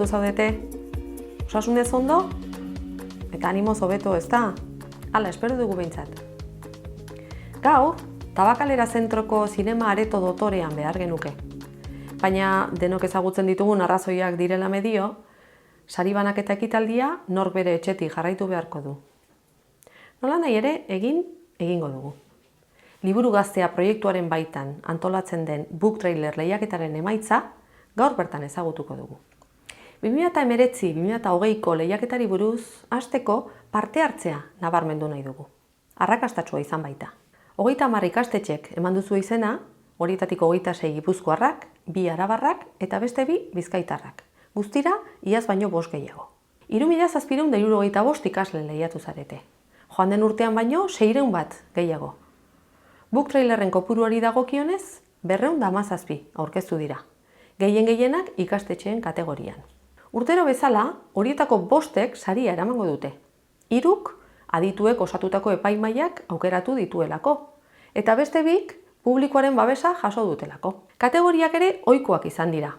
modu zaudete? Osasunez ondo? Eta animoz hobeto ez da? Hala, espero dugu behintzat. Gaur, Tabakalera zentroko zinema areto dotorean behar genuke. Baina denok ezagutzen ditugun arrazoiak direla medio, sari banaketa ekitaldia nork bere etxetik jarraitu beharko du. Nola nahi ere, egingo dugu. Liburu Gaztea proiektuaren baitan antolatzen den book trailer lehiaketaren emaitza gaur bertan ezagutuko dugu. 2019-2020ko lehiaketari buruz hasteko parte hartzea nabarmendu nahi dugu. Arrakastatsua izan baita. 30 ikastetxek eman duzu izena, horietatik 26 gipuzkoarrak, 2 arabarrak eta beste 2 bizkaitarrak. Guztira, iaz baino 5 gehiago. 3775 ikasle lehiatu zarete. Joan den urtean baino 600 bat gehiago. Book trailerren kopuruari dagokionez, 217 aurkeztu dira. Gehienak ikastetxeen kategorian. Urtero bezala, horietako 5ek saria eramango dute. 3 adituek osatutako epaimahaiak aukeratu dituelako. Eta beste 2 publikoaren babesa jaso dutelako. Kategoriak ere ohikoak izan dira.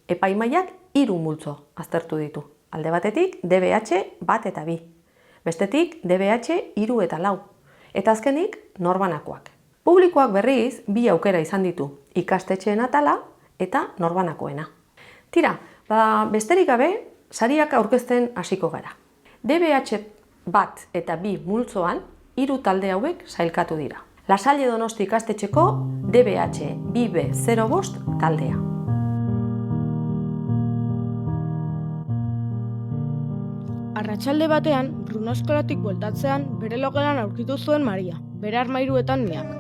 Epaimahaiak 3 multzo aztertu ditu. Alde batetik, DBH 1 eta 2. Bestetik, DBH 3 eta 4. Eta azkenik, norbanakoak. Publikoak berriz, 2 aukera izan ditu, ikastetxeen atala eta norbanakoena. Tira, besterik gabe, sariak aurkezten hasiko gara. DBH 1 eta 2 multzoan, 3 talde hauek sailkatu dira. La Salle Donosti ikastetxeko DBH 2B05 taldea. Arratsalde batean, Bruno eskolatik bueltatzean bere logelan aurkitu zuen Maria, bere armairuetan miak.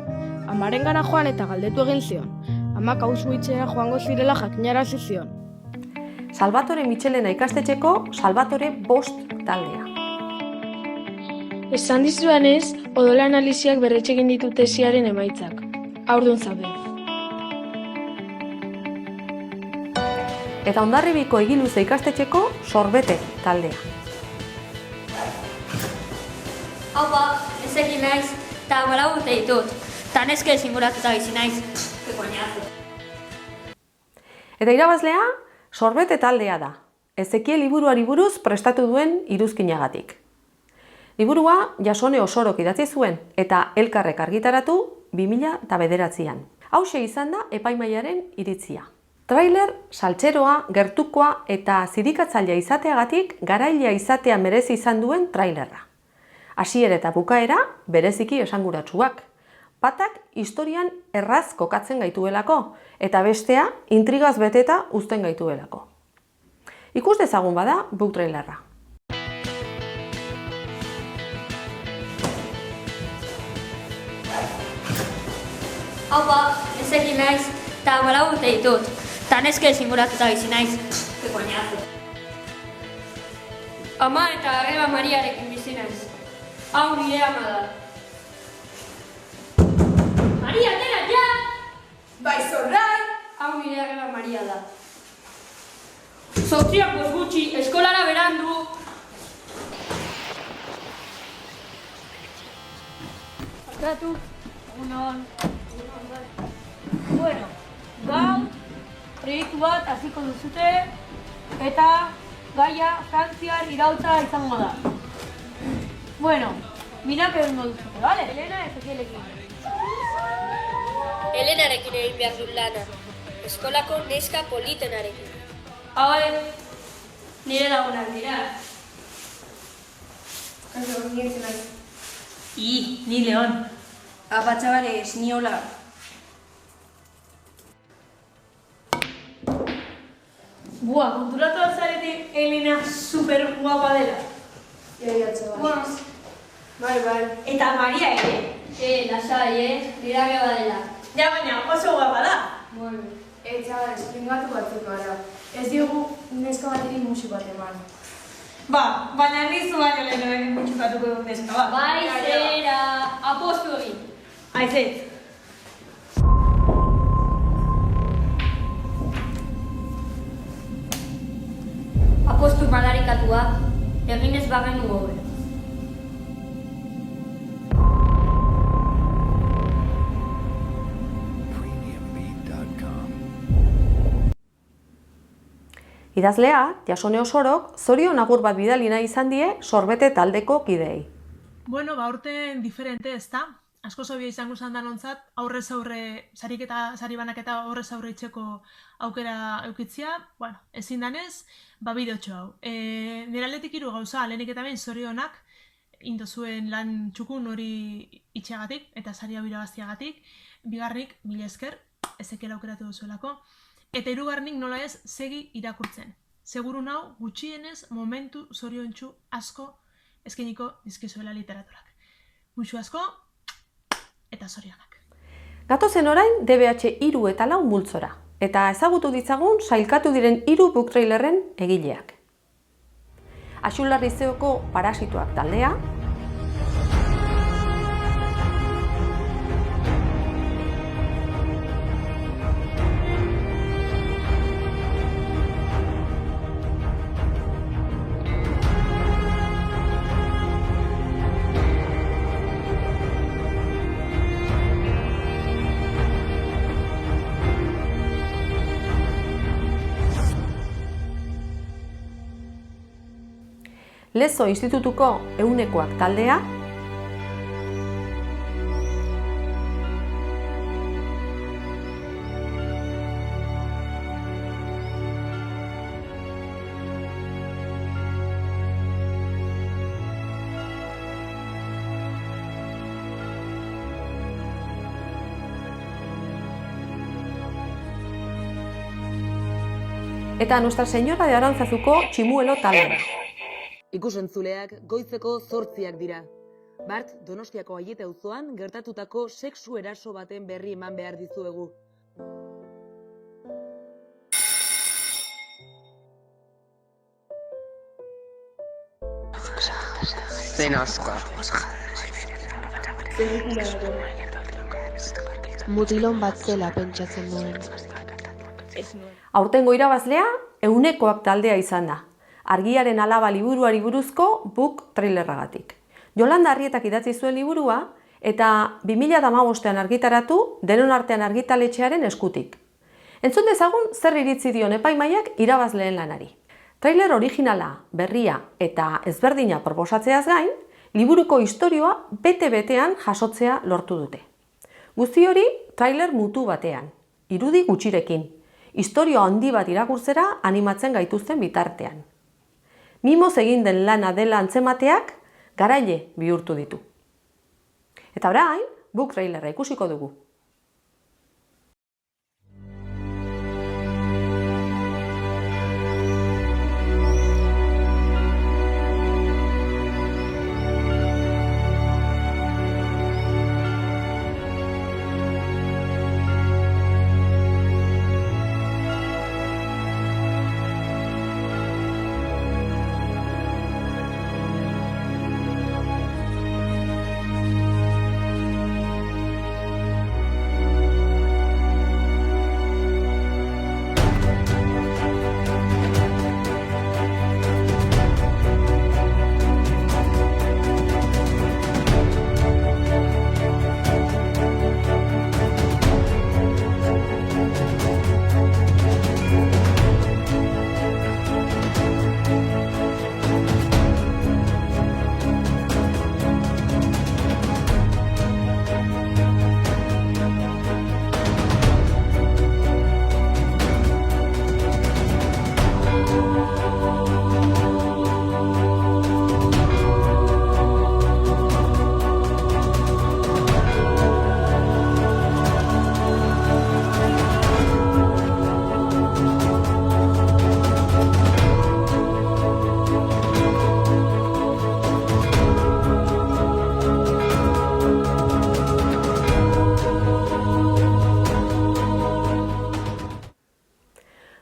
Amarengana joan eta galdetu egin zion. Amak auschwitzera joango zirela jakinarazi zion. Salvatore Michelena ikastetxeko Salvatore 5 taldea. Esan dizudanez, odola analiziak berretxegin ditu tesiaren emaitzak. Haurdun zaude. Eta Hondarribiko Egiluze ikastetxeko Sorbete taldea. Haupa, ezekin naiz, eta 4 urte ditut. Ta neske singuratuta bizi naiz. Ke koñazo. Eta irabazlea, Sorbete taldea da. Ezekiel liburuari buruz prestatu duen iruzkinagatik. Liburua Jasone Osorok idatzi zuen eta Elkarrek argitaratu 2009an. Hauxe izan da epaimahaiaren iritzia. Trailer saltzeroa, gertukoa eta zirikatzailea izateagatik garailea izatea merezi izan duen trailerra. Hasiera eta bukaera bereziki esanguratsuak. Batak historian erraz kokatzen gaituelako eta bestea intrigaz beteta uzten gaituelako. Ikus dezagun bada book trailerra. Haupa, ezekin naiz, eta 4 urte ditut. Ta neske singuratuta bizi naiz. Ke koñazo. Ama eta Eva Mariarekin bizi naiz. Hau nire ama da. Maria, atera, ja! Bai, zorrai! Hau nire Eva Maria da. Zortziak gutxi, eskolara berandu. Atratu. Egunon. Bueno, gaur proiektu bat hasiko duzute eta gaia Frantziar iraultza izango da. Bueno, minak egingo duzute, bale? Elena Ezekielekin. Elenarekin egin behar dut lana. Eskolako neska politenarekin. Hauek, nire lagunak dira. Kaso, nire zenaz. Ni Leon. Apa, chavales, ni hola. Buah, konturatu alzarete Elena super guapa dela. Ja, chavales. Bai. Eta Maria ere. Lasai, Dira geba dela. Ja, baina oso guapa da. Bueno. Chavales, pringatu batzeko ara. Ez diogu neska bateri musik bat eman. Baina nizu baino lehen mutxukatuko dut neska bat. Bai, zera, apostu egin. Aizet. Apostu madarikatua, eginez bagenu gobe. Idazlea, Jasone Osorok, zorion agur bat bidali nahi izan die Sorbete taldeko kideei. Bueno, aurten diferente ez da. Asko zobia izango izan danontzat, aurrez aurre, sari banaketa aurrez aurre itxeko aukera eukitzia, bueno, ezin danez, bideotxo hau. Nire aldetik 3 gauza, lehenik eta behin zorionak, indozuen lan txukun hori itxeagatik, eta sari hau irabaztiagatik, bigarrik, mila esker, ezekela aukeratu duzuelako, eta 3. nola ez, segi irakurtzen. Seguru nau, gutxienez, momentu zoriontsu asko eskainiko dizkizuela literaturak. Muxu asko, eta zorionak. Gatozen orain DBH 3 eta 4 multzora, eta ezagutu ditzagun sailkatu diren 3 book trailerren egileak. Axularri zeoko Parasitoak taldea, Lezo Institutuko Ehunekoak taldea, eta Nuestra Señora de Arantzazuko Tximuelo taldea. Ikusentzuleak goizeko 8 dira. Bart, Donostiako Aiete auzoan gertatutako sexu eraso baten berri eman behar dizuegu. Zenazkoa. Mutilon bat zela pentsatzen nuen. Aurtengo irabazlea Ehunekoak taldea izan da. Argiaren alaba liburuari buruzko book trailerragatik. Jolanda Arrietak idatzi zuen liburua eta 2015ean argitaratu Denon Artean argitaletxearen eskutik. Entzun dezagun zer iritzi dion epaimaiak irabazleen lanari. Trailer originala, berria eta ezberdina proposatzeaz gain, liburuko istorioa bete-betean jasotzea lortu dute. Guzti hori trailer mutu batean, irudi gutxirekin, istorio handi bat irakurtzera animatzen gaituzten bitartean. Mimoz egin den lana dela antzemateak garaile bihurtu ditu. Eta orain, book trailerra ikusiko dugu.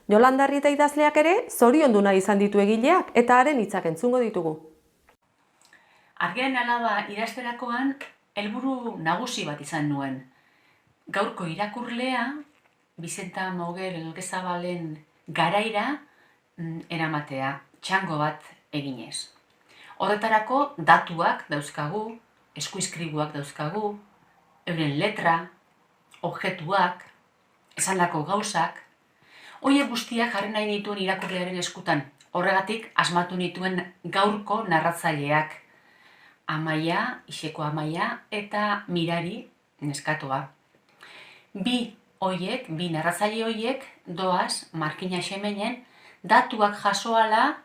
Jolanda Arrieta idazleak ere zoriondu nahi izan ditu egileak eta haren hitzak entzungo ditugu. Argiaren alaba idazterakoan helburu nagusi bat izan nuen. Gaurko irakurlea Bizenta Mogel Elgezabalen garaira eramatea, txango bat eginez. Horretarako datuak dauzkagu, eskuizkribuak dauzkagu, euren letra, objektuak, esandako gauzak. Hoiek guztiak jarri nahi nituen irakurlearen eskutan. Horregatik asmatu nituen gaurko narratzaileak. Amaia, Iseko Amaia eta Mirari neskatoa. Bi narratzaile hoiek doaz Markina Xemenen datuak jasoala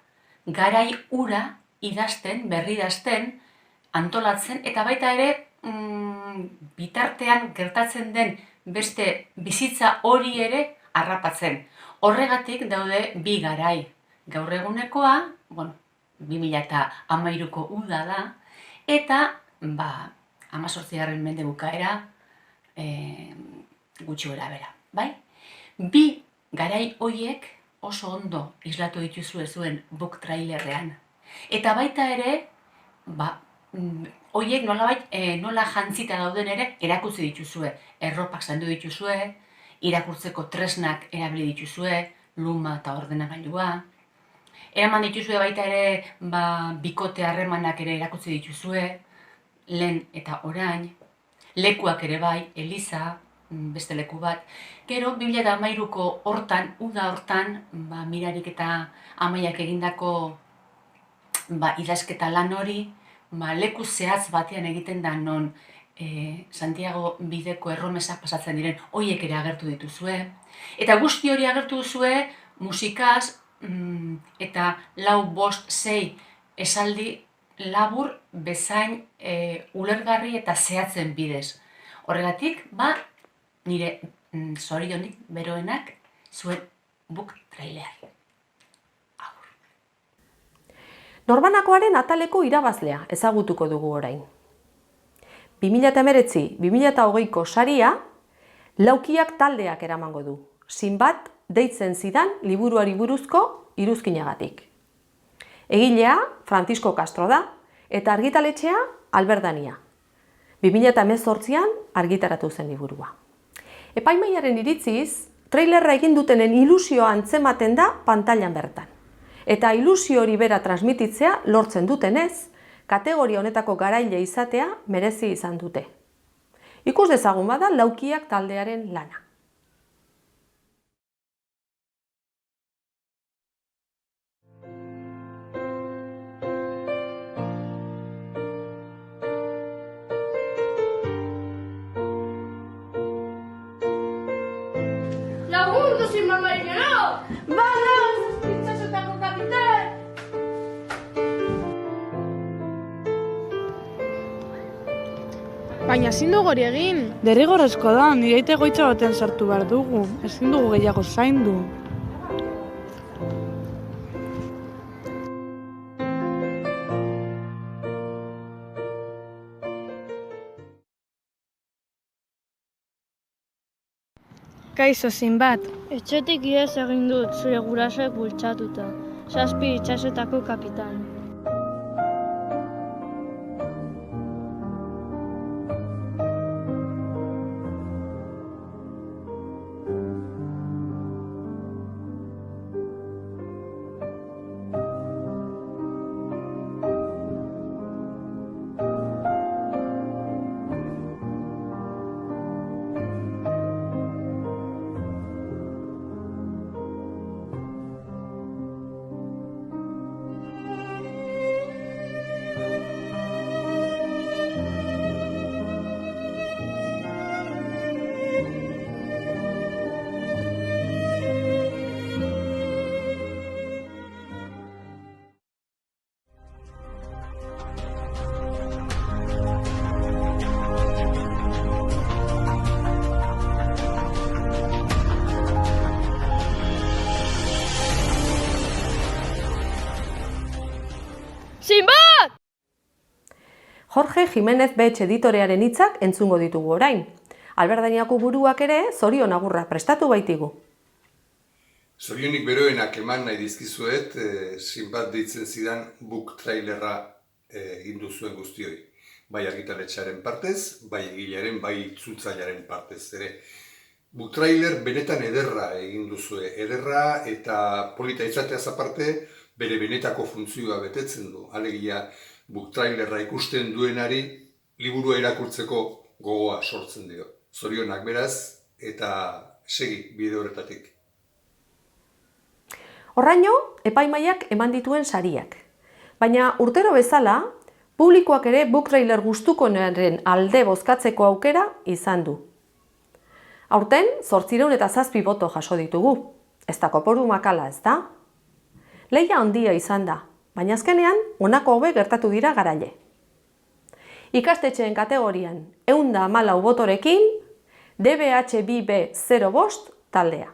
garai ura idazten, berridazten, antolatzen eta baita ere bitartean gertatzen den beste bizitza hori ere harrapatzen. Horregatik daude bi garai. Gaur egunekoa, 2013ko uda da, eta 18. mende bukaera gutxi gorabehera, bai? Bi garai hoiek oso ondo islatu dituzue zuen book trailerrean. Eta baita ere, hoiek nola jantzita dauden ere erakutsi dituzue. Erropak zaindu dituzue, irakurtzeko tresnak erabili dituzue, luma eta ordenagailua. Eraman dituzue baita ere bikote harremanak ere erakutsi dituzue, lehen eta orain, lekuak ere bai, Eliza, beste leku bat. Gero, 2013ko hortan, uda hortan, Mirarik eta Amaiak egindako idazketa lan hori, leku zehatz batean egiten da non Santiago bideko erromesak pasatzen diren, hoiek ere agertu dituzue. Eta guzti hori agertu duzue musikaz eta 4, 5, 6 esaldi labur bezain ulergarri eta zehatzen bidez. Horregatik, nire zorionik beroenak zuen book trailer. Norbanakoaren ataleko irabazlea ezagutuko dugu orain. 2019-2020ko saria Laukiak taldeak eramango du. Sinbad deitzen zidan liburuari buruzko iruzkinagatik. Egilea Francisco Castro da eta argitaletxea Alberdania. 2018an argitaratu zen liburua. Epaimahaiaren iritziz, trailerra egin dutenen ilusioa antzematen da pantailan bertan. Eta ilusio hori bera transmititzea lortzen dutenez, kategoria honetako garaile izatea merezi izan dute. Ikus dezagun bada Laukiak taldearen lana. Lagundu Sinbad marinero! Badauz, itxasotako kapitan! Baina ezin dugu hori egin. Derrigorrezkoa da, nire aita egoitza batean sartu behar dugu. Ezin dugu gehiago zaindu. Kaixo, Sinbad. Etxetik ihes egin dut zure gurasoek bultzatuta. 7 itxasotako kapitan. Sinbad! Jorge Jimenez Behetx editorearen hitzak entzungo ditugu orain. Alberdaniako buruak ere zorion agurra prestatu baitigu. Zorionik beroenak eman nahi dizkizuet, Sinbad deitzen zidan book trailerra egin duzuen guztioi. Bai argitaletxearen partez, bai egilearen, bai itzultzailearen partez ere. Book trailer benetan ederra egin duzue. Ederra eta polita izateaz aparte, bere benetako funtzioa betetzen du. Alegia, book trailerra ikusten duenari liburua irakurtzeko gogoa sortzen dio. Zorionak beraz, eta segi bide horretatik. Horraino, epaimaiak eman dituen sariak. Baina urtero bezala, publikoak ere book trailer gustukoenaren alde bozkatzeko aukera izan du. Aurten, 807 boto jaso ditugu. Ez da koporu makala, ez da? Lehia handia izan da, baina azkenean honako hobe gertatu dira garaile. Ikastetxeen kategorian 114 botorekin DBH2B05 taldea.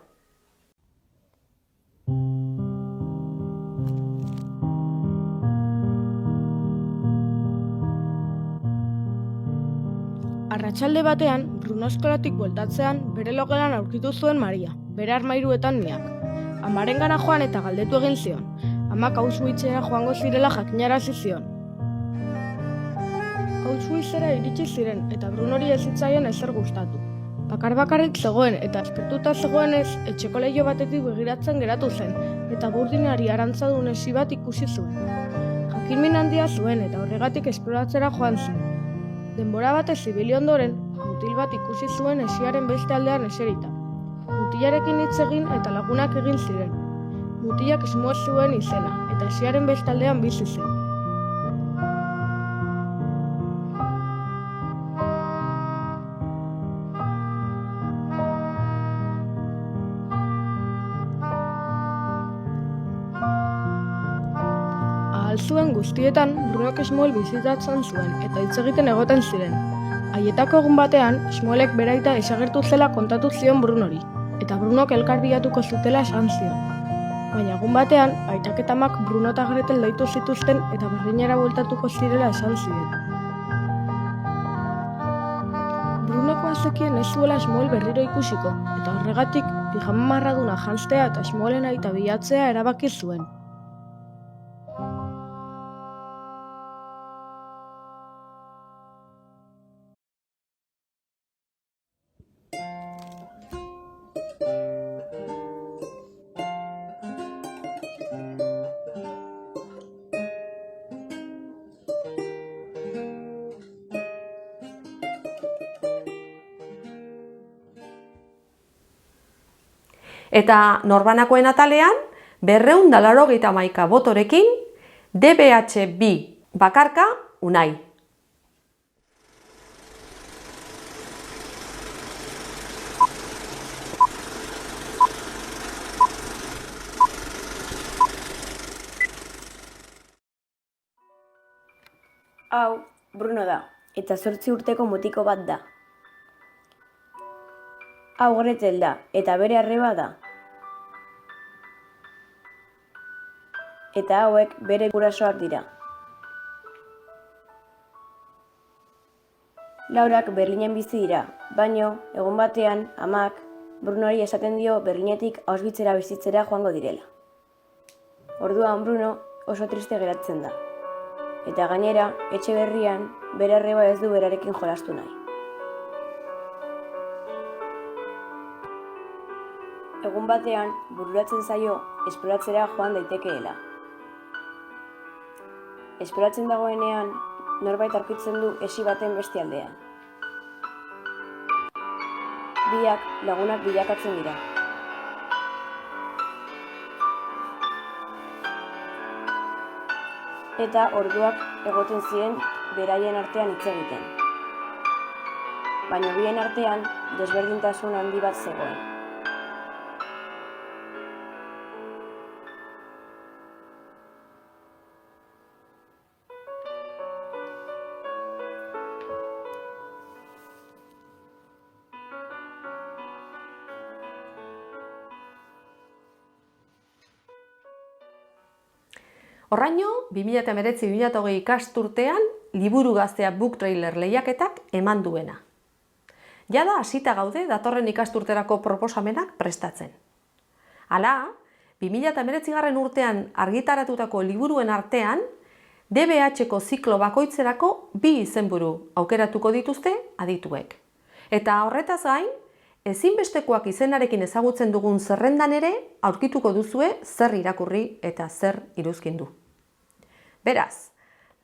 Arratsalde batean, Bruno eskolatik bueltatzean, bere logelan aurkitu zuen Maria, bere armairuetan miak. Amarengana joan eta galdetu egin zion. Amak Auschwitzera joango zirela jakinarazi zion. Auschwitzera iritsi ziren eta Brunori ez zitzaien ezer gustatu. Bakar-bakarrik zegoen eta aspertuta zegoenez, etxeko leiho batetik begiratzen geratu zen eta burdinari arantzadun esi bat ikusi zuen. Jakinmin handia zuen eta horregatik esploratzera joan zen. Denbora batez ibili ondoren, mutil bat ikusi zuen esiaren beste aldean eserita. Mutilarekin hitz egin eta lagunak egin ziren. Mutilak Shmuel zuen izena eta esiaren beste aldean bizi zen. Ahal zuen guztietan, Brunok Shmuel bizitatzen zuen eta hitz egiten egoten ziren. Haietako egun batean, Shmuelek beraita desagertu zela kontatu zion Brunori, eta Brunok elkar bilatuko zutela esan zion. Baina egun batean, aitak eta amak Bruno eta Gretel deitu zituzten eta berdinera bueltatuko zirela esan ziren. Brunoko azekien ez zuela Shmuel berriro ikusiko, eta horregatik, pijama marraduna janztea eta Shmuelen aita bilatzea erabaki zuen. Eta norbanakoen atalean, 291 botorekin DBH2 bakarka Unai. Hau, Bruno da, eta 8 urteko mutiko bat da. Hau Gretel da, eta bere arreba da. Eta hauek bere gurasoak dira. Laurak Berlinen bizi dira, baino, egun batean, amak, Brunori esaten dio Berlinetik Auschwitzera bizitzera joango direla. Orduan Bruno oso triste geratzen da. Eta gainera, etxe berrian, bere arreba ez du berarekin jolastu nahi. Egun batean, bururatzen zaio esploratzera joan daitekeela. Esploratzen dagoenean, norbait aurkitzen du esi baten beste aldean. Biak lagunak bilakatzen dira. Eta orduak egoten ziren beraien artean hitz egiten. Baina bien artean desberdintasun handi bat zegoen. Horraino, 2019-2020 ikasturtean liburu gaztea book trailer lehiaketak eman duena. Jada hasita gaude datorren ikasturterako proposamenak prestatzen. Hala, 2019 urtean argitaratutako liburuen artean, DBH-ko ziklo bakoitzerako 2 izenburu aukeratuko dituzte adituek. Eta horretaz gain, ezinbestekoak izenarekin ezagutzen dugun zerrendan ere aurkituko duzue zer irakurri eta zer iruzkindu. Beraz,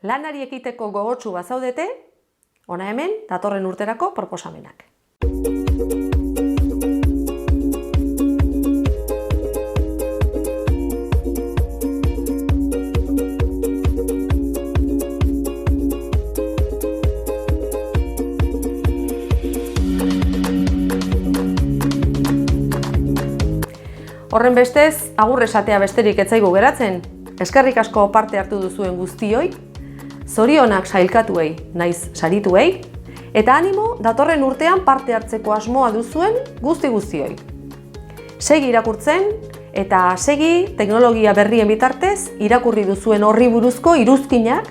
lanari ekiteko gogotsu bazaudete, hona hemen datorren urterako proposamenak. Horren bestez, agur esatea besterik ez zaigu geratzen. Eskerrik asko parte hartu duzuen guztioi, zorionak sailkatuei naiz sarituei, eta animo datorren urtean parte hartzeko asmoa duzuen guztioi. Segi irakurtzen eta segi teknologia berrien bitartez irakurri duzuen horri buruzko iruzkinak,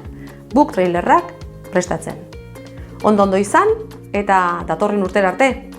book trailerrak prestatzen. Ondo izan eta datorren urtera arte.